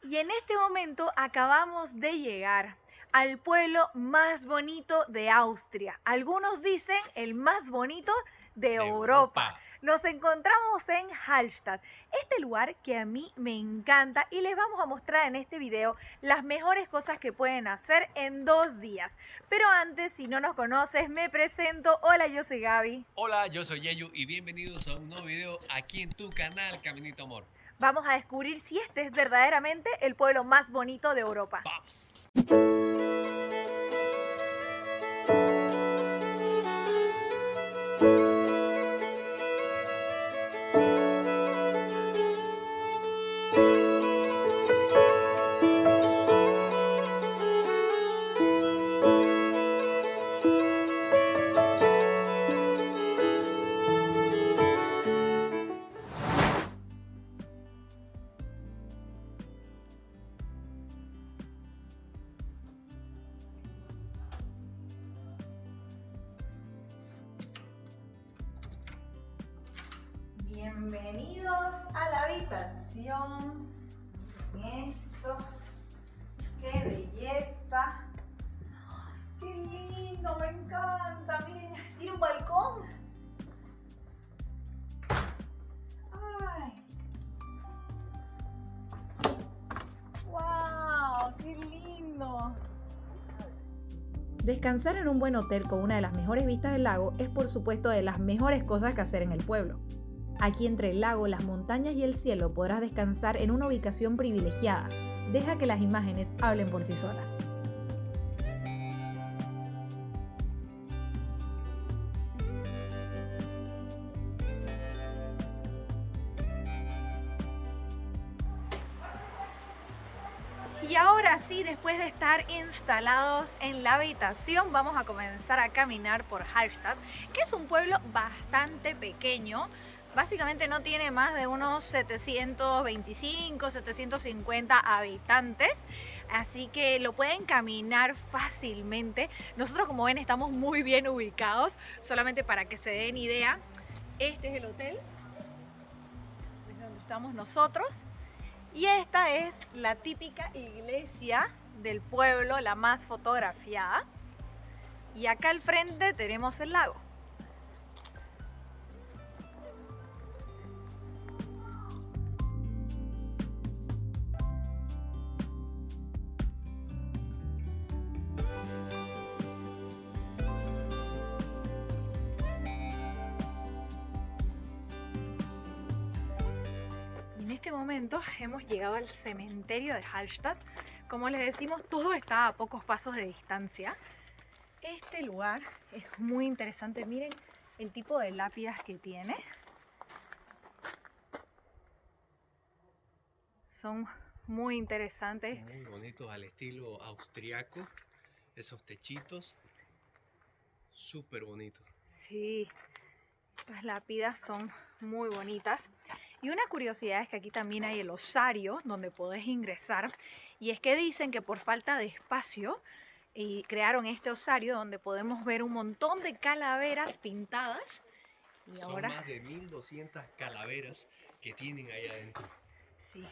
Y en este momento acabamos de llegar al pueblo más bonito de Austria. Algunos dicen el más bonito de Europa. Nos encontramos en Hallstatt, este lugar que a mí me encanta, y les vamos a mostrar en este video las mejores cosas que pueden hacer en 2 días. Pero antes, si no nos conoces, me presento. Hola, yo soy Gaby. Hola, yo soy Yeyu y bienvenidos a un nuevo video aquí en tu canal Caminito Amor. Vamos a descubrir si este es verdaderamente el pueblo más bonito de Europa. ¡Vamos! Bienvenidos a la habitación. Miren esto. ¡Qué belleza! ¡Qué lindo! Me encanta. Miren, tiene un balcón. ¡Ay! ¡Wow! ¡Qué lindo! Descansar en un buen hotel con una de las mejores vistas del lago es, por supuesto, de las mejores cosas que hacer en el pueblo. Aquí entre el lago, las montañas y el cielo podrás descansar en una ubicación privilegiada. Deja que las imágenes hablen por sí solas. Y ahora sí, después de estar instalados en la habitación, vamos a comenzar a caminar por Hallstatt, que es un pueblo bastante pequeño. Básicamente no tiene más de unos 725, 750 habitantes, así que lo pueden caminar fácilmente. Nosotros, como ven, estamos muy bien ubicados. Solamente para que se den idea, este es el hotel, es donde estamos nosotros. Y esta es la típica iglesia del pueblo, la más fotografiada. Y acá al frente tenemos el lago. En este momento hemos llegado al cementerio de Hallstatt. Como les decimos, todo está a pocos pasos de distancia. Este lugar es muy interesante. Miren el tipo de lápidas que tiene. Son muy interesantes. Muy bonitos al estilo austriaco. Esos techitos. Súper bonitos. Sí, estas lápidas son muy bonitas. Y una curiosidad es que aquí también hay el osario donde podés ingresar. Y es que dicen que por falta de espacio crearon este osario donde podemos ver un montón de calaveras pintadas. Y Son ahora, más de 1200 calaveras que tienen ahí adentro. sí.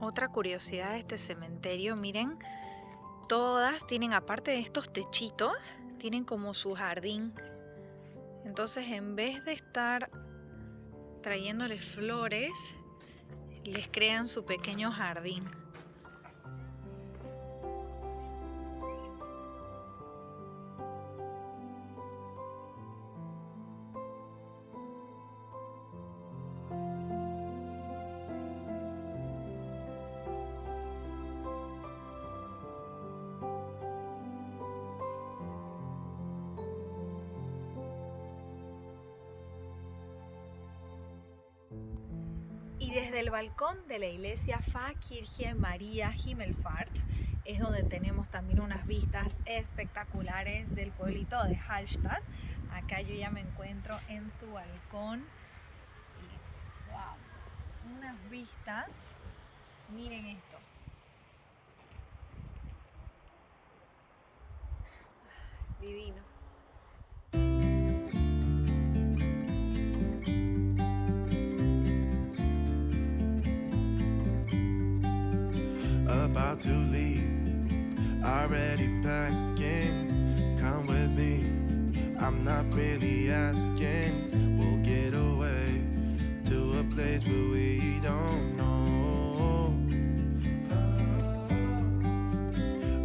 Otra curiosidad de este cementerio, miren, todas tienen, aparte de estos techitos, tienen como su jardín. Entonces, en vez de estar trayéndoles flores, les crean su pequeño jardín. desde el balcón de la iglesia Pfarrkirche Maria Himmelfahrt es donde tenemos también unas vistas espectaculares del pueblito de Hallstatt. Acá yo ya me encuentro en su balcón y wow, unas vistas, miren esto. Divino. About to leave, already packing. Come with me, I'm not really asking. We'll get away to a place where we don't know.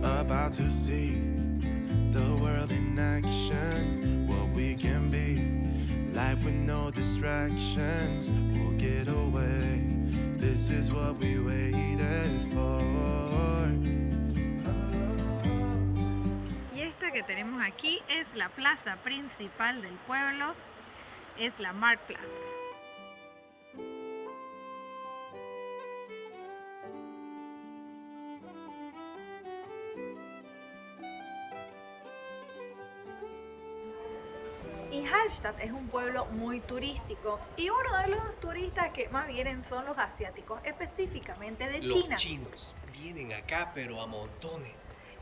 About to see the world in action, what we can be, life with no distractions. We'll get away, this is what we waited for. Y esta que tenemos aquí es la plaza principal del pueblo, es la Marktplatz. Y Hallstatt es un pueblo muy turístico y uno de los turistas que más vienen son los asiáticos, específicamente de China. Los chinos vienen acá, pero a montones.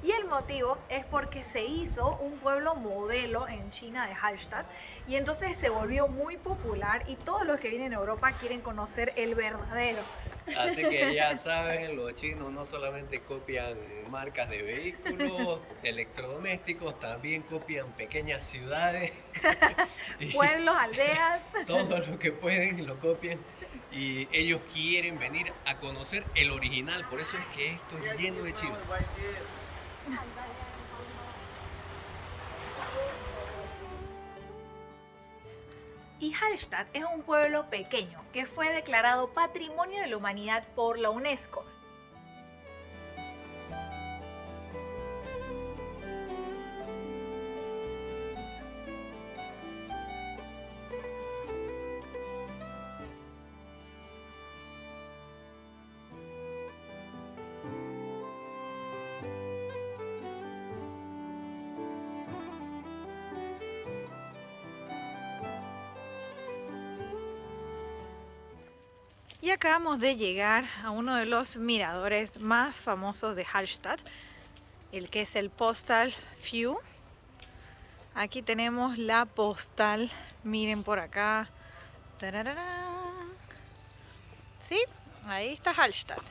Y el motivo es porque se hizo un pueblo modelo en China de Hallstatt y entonces se volvió muy popular y todos los que vienen a Europa quieren conocer el verdadero. Así que ya saben, los chinos no solamente copian marcas de vehículos, electrodomésticos, también copian pequeñas ciudades. Pueblos, aldeas. Todo lo que pueden lo copian. Y ellos quieren venir a conocer el original, por eso es que esto es lleno de chinos. Y Hallstatt es un pueblo pequeño que fue declarado Patrimonio de la Humanidad por la UNESCO. Y acabamos de llegar a uno de los miradores más famosos de Hallstatt, el que es el Postal View. Aquí tenemos la postal, miren por acá. ¡Tarararán! ¿Sí? Ahí está Hallstatt.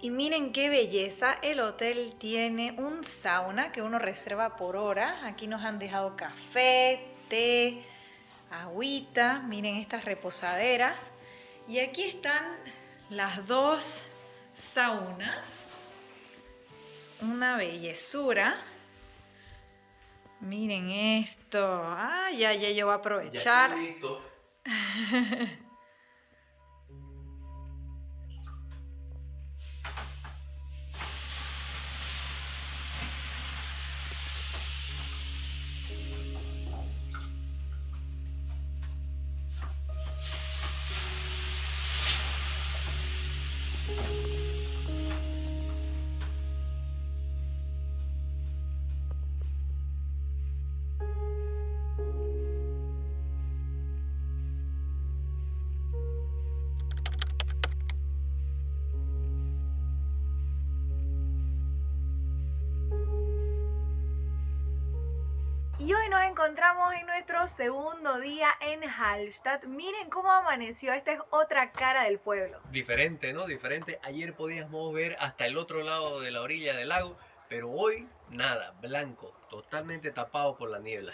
Y miren qué belleza, el hotel tiene un sauna que uno reserva por hora. Aquí nos han dejado café, té, agüita, miren estas reposaderas. Y aquí están las dos saunas, una bellezura. Miren esto, ya yo voy a aprovechar. Ya listo. Y hoy nos encontramos en nuestro segundo día en Hallstatt. Miren cómo amaneció, esta es otra cara del pueblo. Diferente, ¿no? Diferente. Ayer podíamos ver hasta el otro lado de la orilla del lago, pero hoy nada, blanco, totalmente tapado por la niebla.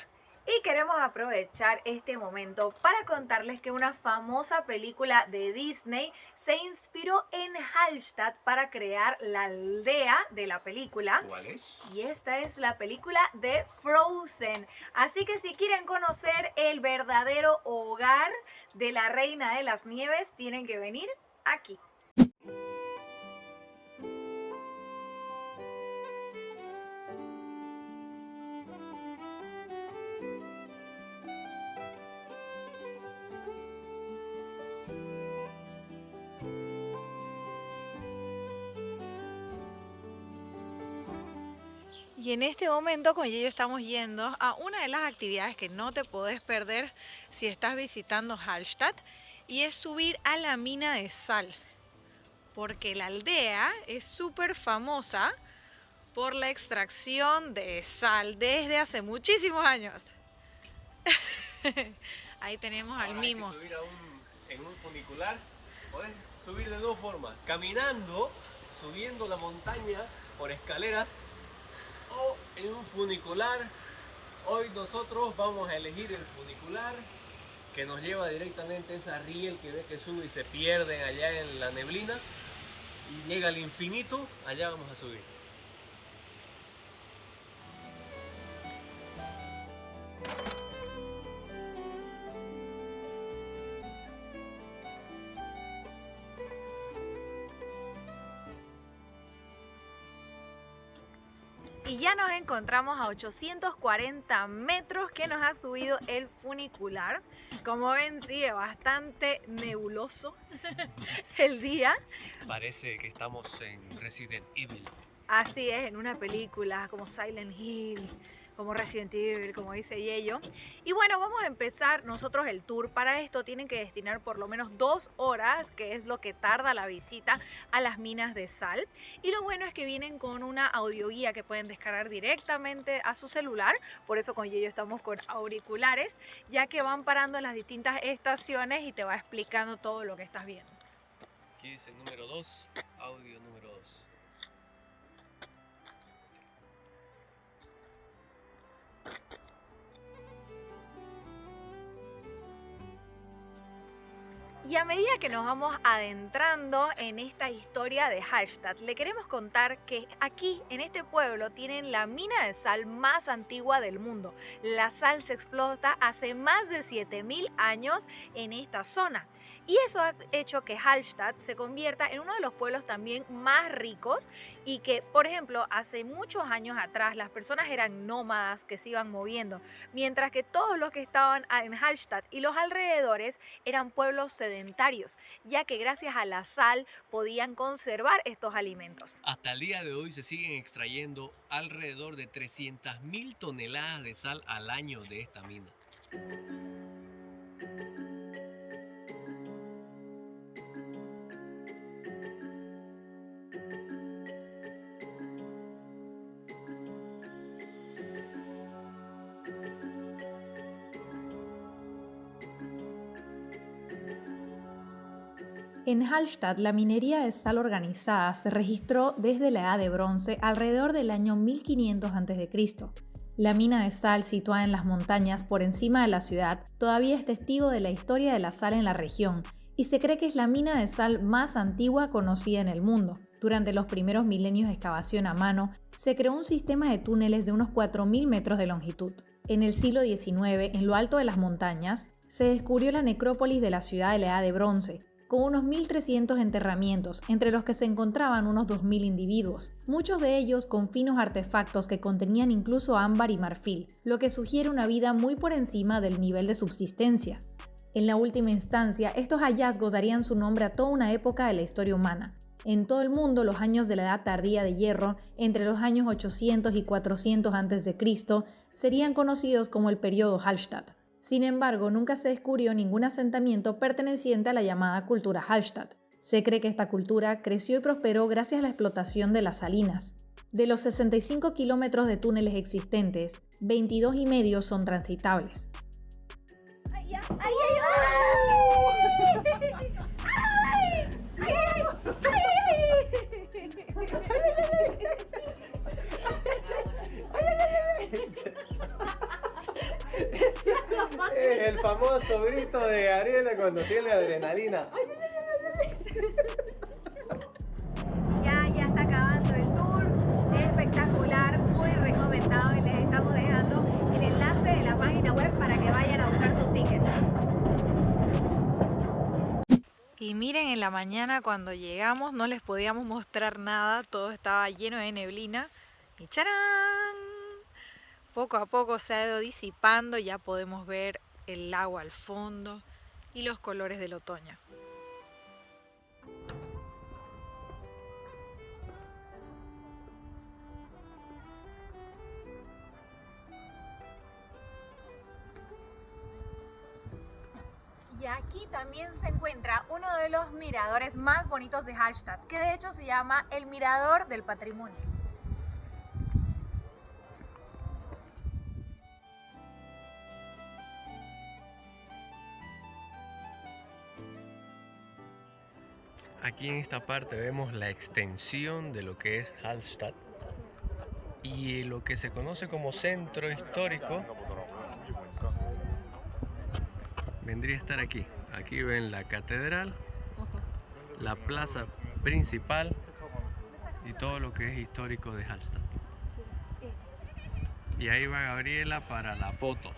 Y queremos aprovechar este momento para contarles que una famosa película de Disney se inspiró en Hallstatt para crear la aldea de la película. ¿Cuál es? Y esta es la película de Frozen. Así que si quieren conocer el verdadero hogar de la Reina de las Nieves, tienen que venir aquí. Y en este momento con Yeyo estamos yendo a una de las actividades que no te podés perder si estás visitando Hallstatt, y es subir a la mina de sal, porque la aldea es súper famosa por la extracción de sal desde hace muchísimos años. Ahí tenemos al mimo. Hay que subir en un funicular. Puedes subir de dos formas: caminando, subiendo la montaña por escaleras, o en un funicular. Hoy nosotros vamos a elegir el funicular, que nos lleva directamente a esa riel que ves que sube y se pierden allá en la neblina y llega al infinito. Allá vamos a subir. Y ya nos encontramos a 840 metros que nos ha subido el funicular. Como ven, sigue bastante nebuloso el día. Parece que estamos en Resident Evil. Así es, en una película como Silent Hill, como Resident Evil, como dice Yeyo. Y bueno, vamos a empezar nosotros el tour. Para esto tienen que destinar por lo menos 2 horas, que es lo que tarda la visita a las minas de sal. Y lo bueno es que vienen con una audioguía que pueden descargar directamente a su celular. Por eso con Yeyo estamos con auriculares, ya que van parando en las distintas estaciones y te va explicando todo lo que estás viendo. Aquí dice número 2, audio número 2. Y a medida que nos vamos adentrando en esta historia de Hallstatt, le queremos contar que aquí, en este pueblo, tienen la mina de sal más antigua del mundo. La sal se explota hace más de 7000 años en esta zona. Y eso ha hecho que Hallstatt se convierta en uno de los pueblos también más ricos, y que, por ejemplo, hace muchos años atrás las personas eran nómadas que se iban moviendo, mientras que todos los que estaban en Hallstatt y los alrededores eran pueblos sedentarios, ya que gracias a la sal podían conservar estos alimentos. Hasta el día de hoy se siguen extrayendo alrededor de 300.000 toneladas de sal al año de esta mina. En Hallstatt, la minería de sal organizada se registró desde la Edad de Bronce alrededor del año 1500 a.C. La mina de sal, situada en las montañas por encima de la ciudad, todavía es testigo de la historia de la sal en la región, y se cree que es la mina de sal más antigua conocida en el mundo. Durante los primeros milenios de excavación a mano, se creó un sistema de túneles de unos 4000 metros de longitud. En el siglo XIX, en lo alto de las montañas, se descubrió la necrópolis de la ciudad de la Edad de Bronce, con unos 1300 enterramientos, entre los que se encontraban unos 2000 individuos, muchos de ellos con finos artefactos que contenían incluso ámbar y marfil, lo que sugiere una vida muy por encima del nivel de subsistencia. En la última instancia, estos hallazgos darían su nombre a toda una época de la historia humana. En todo el mundo, los años de la Edad Tardía de Hierro, entre los años 800 y 400 a.C., serían conocidos como el período Hallstatt. Sin embargo, nunca se descubrió ningún asentamiento perteneciente a la llamada cultura Hallstatt. Se cree que esta cultura creció y prosperó gracias a la explotación de las salinas. De los 65 kilómetros de túneles existentes, 22,5 son transitables. El famoso grito de Gabriela cuando tiene adrenalina. Ya está acabando el tour, es espectacular, muy recomendado y les estamos dejando el enlace de la página web para que vayan a buscar sus tickets. Y miren, en la mañana cuando llegamos no les podíamos mostrar nada, todo estaba lleno de neblina y ¡charán! Poco a poco se ha ido disipando, ya podemos ver el lago al fondo y los colores del otoño. Y aquí también se encuentra uno de los miradores más bonitos de Hallstatt, que de hecho se llama el Mirador del Patrimonio. Aquí en esta parte vemos la extensión de lo que es Hallstatt y lo que se conoce como centro histórico vendría a estar aquí. Aquí ven la catedral, la plaza principal y todo lo que es histórico de Hallstatt. Y ahí va Gabriela para la foto.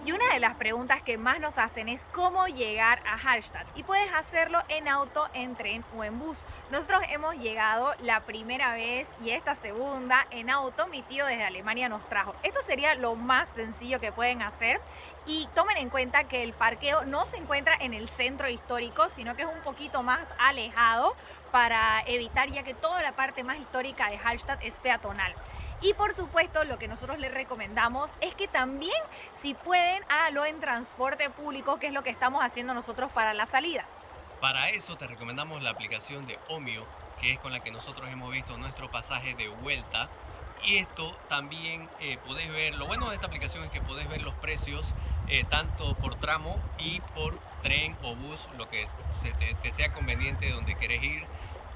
Y una de las preguntas que más nos hacen es cómo llegar a Hallstatt. Y puedes hacerlo en auto, en tren o en bus. Nosotros hemos llegado la primera vez y esta segunda en auto. Mi tío desde Alemania nos trajo. Esto sería lo más sencillo que pueden hacer. Y tomen en cuenta que el parqueo no se encuentra en el centro histórico, sino que es un poquito más alejado para evitar, ya que toda la parte más histórica de Hallstatt es peatonal. Y por supuesto, lo que nosotros les recomendamos es que también, si pueden, háganlo en transporte público, que es lo que estamos haciendo nosotros para la salida. Para eso te recomendamos la aplicación de Omio, que es con la que nosotros hemos visto nuestro pasaje de vuelta. Y esto también podés ver, lo bueno de esta aplicación es que podés ver los precios tanto por tramo y por tren o bus, lo que te sea conveniente donde querés ir.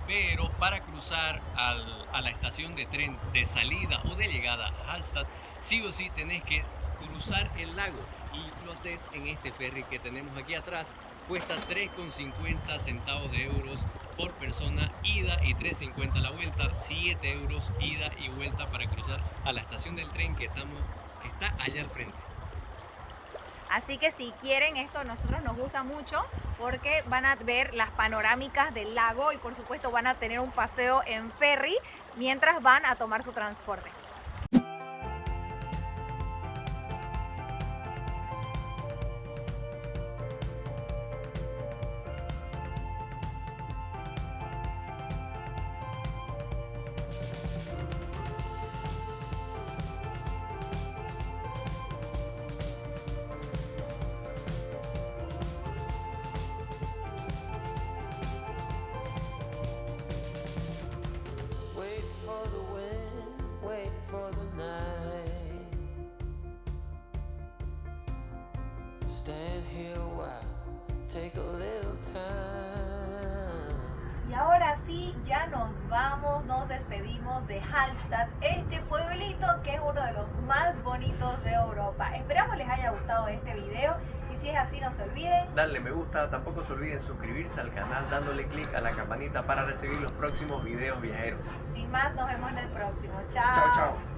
Pero para cruzar a la estación de tren de salida o de llegada a Hallstatt, sí o sí tenés que cruzar el lago. Y lo haces en este ferry que tenemos aquí atrás. Cuesta 3,50 centavos de euros por persona ida y 3,50 la vuelta. 7 euros ida y vuelta para cruzar a la estación del tren que está allá al frente. Así que si quieren esto, a nosotros nos gusta mucho porque van a ver las panorámicas del lago y por supuesto van a tener un paseo en ferry mientras van a tomar su transporte. Wait for the wind, wait for the night. Stand here a while, take a little time. Y ahora sí, ya nos vamos, nos despedimos de Hallstatt, este pueblito que es uno de los más bonitos de Europa. Esperamos les haya gustado este video y si es así no se olviden Darle me gusta, tampoco se olviden suscribirse al canal dándole clic a la campanita para recibir los próximos videos viajeros. Sin más, nos vemos en el próximo. Chao. Chao, chao.